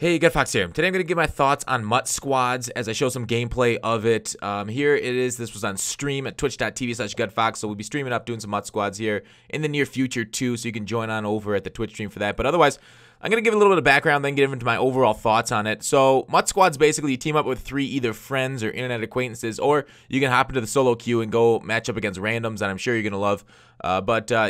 Hey, Fox here. Today I'm going to give my thoughts on MUT Squads as I show some gameplay of it. Here it is. This was on stream at twitch.tv/GutFox, so we'll be streaming up doing some MUT Squads here in the near future too, so you can join on over at the Twitch stream for that. But otherwise, I'm going to give a little bit of background, then get into my overall thoughts on it. So MUT Squads, basically you team up with 3 either friends or internet acquaintances, or you can hop into the solo queue and go match up against randoms that I'm sure you're going to love.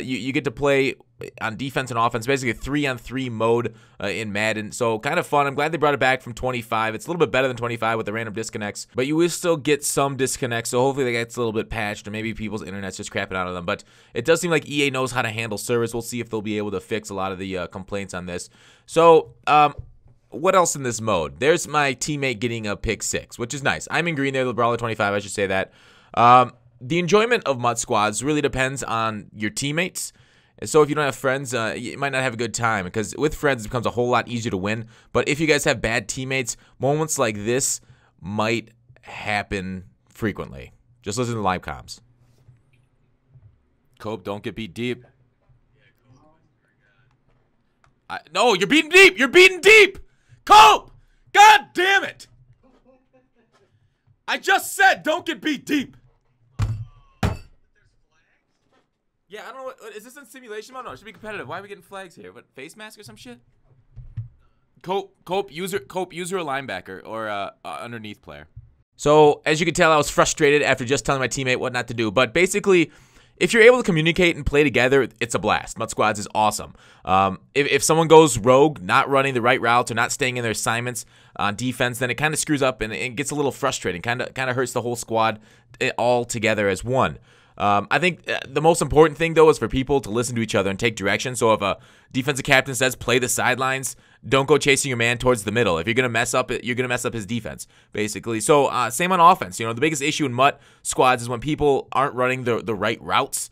You get to play on defense and offense, basically a 3-on-3 mode in Madden. So kind of fun. I'm glad they brought it back from 25. It's a little bit better than 25 with the random disconnects, but you will still get some disconnects. So hopefully that gets a little bit patched, or maybe people's internet's just crapping out on them. But it does seem like EA knows how to handle service. We'll see if they'll be able to fix a lot of the complaints on this. So what else in this mode? There's my teammate getting a pick 6, which is nice. I'm in green there, the Brawler 25, I should say that. The enjoyment of MUT Squads really depends on your teammates. So if you don't have friends, you might not have a good time, because with friends it becomes a whole lot easier to win. But if you guys have bad teammates, moments like this might happen frequently. Just listen to the live comms. Cope, don't get beat deep. No, you're beating deep. You're beating deep. Cope! God damn it! I just said don't get beat deep. Yeah, I don't know. Is this in simulation mode? No, it should be competitive. Why are we getting flags here? What, face mask or some shit? Cope, user a linebacker or underneath player. So, as you can tell, I was frustrated after just telling my teammate what not to do. But basically, if you're able to communicate and play together, it's a blast. MUT Squads is awesome. If someone goes rogue, not running the right routes or not staying in their assignments on defense, then it kind of screws up and it gets a little frustrating. Kind of hurts the whole squad all together as one. I think the most important thing, though, is for people to listen to each other and take direction. So if a defensive captain says play the sidelines, don't go chasing your man towards the middle. If you're going to mess up, you're going to mess up his defense, basically. So same on offense. You know, the biggest issue in MUT Squads is when people aren't running the right routes.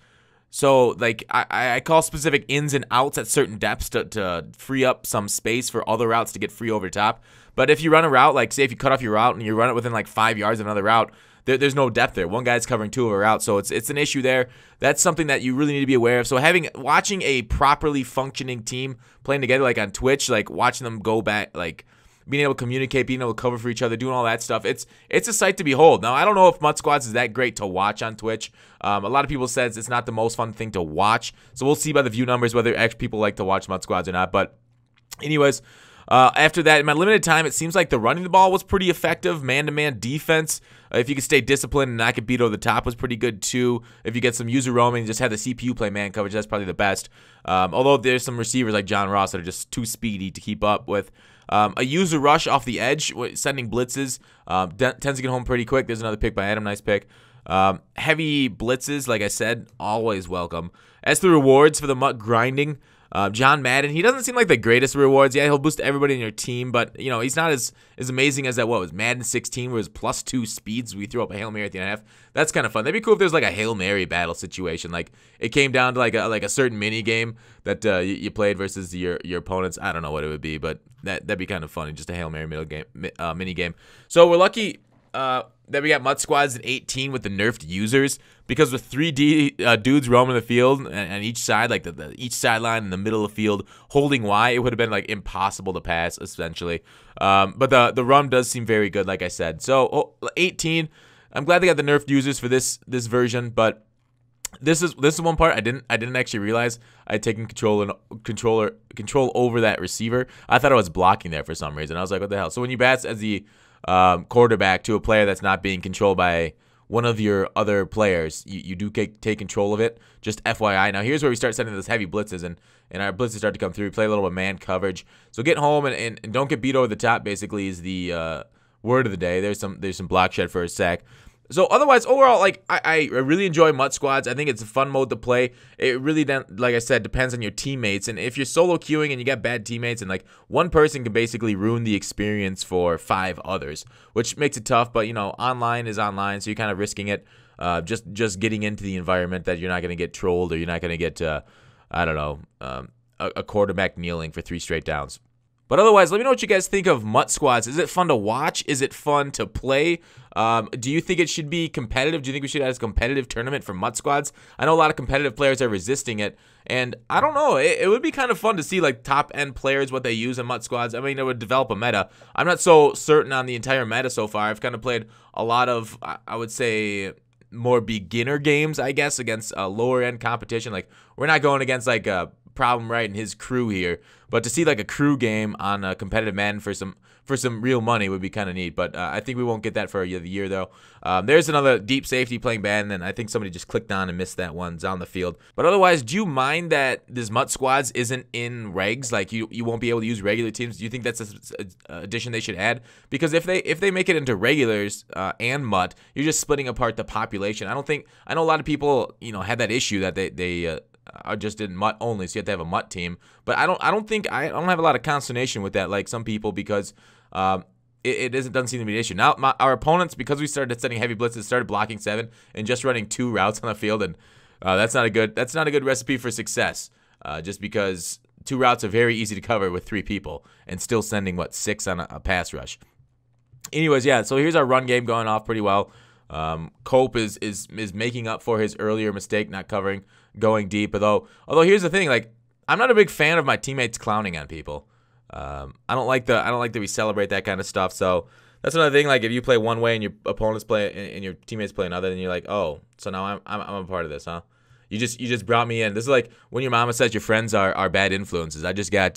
So, like, I call specific ins and outs at certain depths to free up some space for other routes to get free over top. But if you run a route, like, say if you cut off your route and you run it within, like, 5 yards of another route, there's no depth there. One guy's covering 2 of a route, so it's an issue there. That's something that you really need to be aware of. So watching a properly functioning team playing together, like on Twitch, like watching them go back, like being able to communicate, being able to cover for each other, doing all that stuff, it's a sight to behold. Now, I don't know if MUT Squads is that great to watch on Twitch. A lot of people says it's not the most fun thing to watch, so we'll see by the view numbers whether actually people like to watch MUT Squads or not. But anyways, after that, in my limited time, it seems like the running the ball was pretty effective. Man-to-man defense, if you could stay disciplined and not get beat over the top, was pretty good too. If you get some user roaming, just have the CPU play man coverage, that's probably the best. Although there's some receivers like John Ross that are just too speedy to keep up with. A user rush off the edge, sending blitzes, tends to get home pretty quick. There's another pick by Adam, nice pick. Heavy blitzes, like I said, always welcome. As the rewards for the MUT grinding, John Madden, he doesn't seem like the greatest rewards. Yeah, he'll boost everybody in your team, but you know he's not as amazing as that. What was Madden 16, where his +2 speeds? We threw up a Hail Mary at the end of half. That's kind of fun. That'd be cool if there's like a Hail Mary battle situation. Like it came down to like a certain mini game that you played versus your opponents. I don't know what it would be, but that'd be kind of funny. Just a Hail Mary mini game. So we're lucky that we got MUT Squads at 18 with the nerfed users, because with 3D dudes roaming the field and each side, like each sideline in the middle of the field holding Y, it would have been like impossible to pass essentially. But the run does seem very good, like I said. So 18, I'm glad they got the nerfed users for this version, but this is one part I didn't actually realize I had taken control over that receiver. I thought I was blocking there for some reason. I was like, what the hell? So when you pass as the quarterback to a player that's not being controlled by one of your other players, you do take control of it. Just FYI. Now here's where we start sending those heavy blitzes, and our blitzes start to come through. We play a little bit of man coverage. So get home and don't get beat over the top, basically, is the word of the day. There's some block shed for a sack. So otherwise, overall, like I really enjoy MUT Squads. I think it's a fun mode to play. It really, like I said, depends on your teammates. And if you're solo queuing and you got bad teammates, and like one person can basically ruin the experience for 5 others, which makes it tough. But you know, online is online, so you're kind of risking it. Just getting into the environment that you're not going to get trolled, or you're not going to get I don't know, a quarterback kneeling for 3 straight downs. But otherwise, let me know what you guys think of MUT Squads. Is it fun to watch? Is it fun to play? Do you think it should be competitive? Do you think we should have a competitive tournament for MUT Squads? I know a lot of competitive players are resisting it, and I don't know. It would be kind of fun to see like top-end players, what they use in MUT Squads. I mean, it would develop a meta. I'm not so certain on the entire meta so far. I've kind of played a lot of, I would say, more beginner games, I guess, against lower-end competition. Like, we're not going against like Problem Right and his crew here, but to see like a crew game on a competitive Madden for some real money would be kind of neat. But I think we won't get that for the year though. There's another deep safety playing Madden, and I think somebody just clicked on and missed that one. It's on the field. But otherwise, do you mind that this MUT Squads isn't in regs? Like you won't be able to use regular teams. Do you think that's an addition they should add? Because if they make it into regulars and MUT, you're just splitting apart the population. I know a lot of people had that issue that they I just did MUT only, so you have to have a MUT team. But I don't have a lot of consternation with that, like some people, because it doesn't seem to be an issue. Now our opponents, because we started setting heavy blitzes, started blocking 7 and just running 2 routes on the field, and that's not a good recipe for success. Just because 2 routes are very easy to cover with 3 people, and still sending 6 on a pass rush. Anyways, yeah. So here's our run game going off pretty well. Cope is making up for his earlier mistake, not covering, going deep. Although here's the thing, like, I'm not a big fan of my teammates clowning on people. I don't like that we celebrate that kind of stuff. So that's another thing. Like, if you play one way and your opponents play and your teammates play another, then you're like, oh, so now I'm a part of this, huh? You just brought me in. This is like when your mama says your friends are bad influences. I just got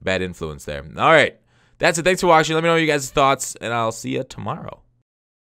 bad influence there. All right, that's it. Thanks for watching. Let me know your guys' thoughts, and I'll see you tomorrow.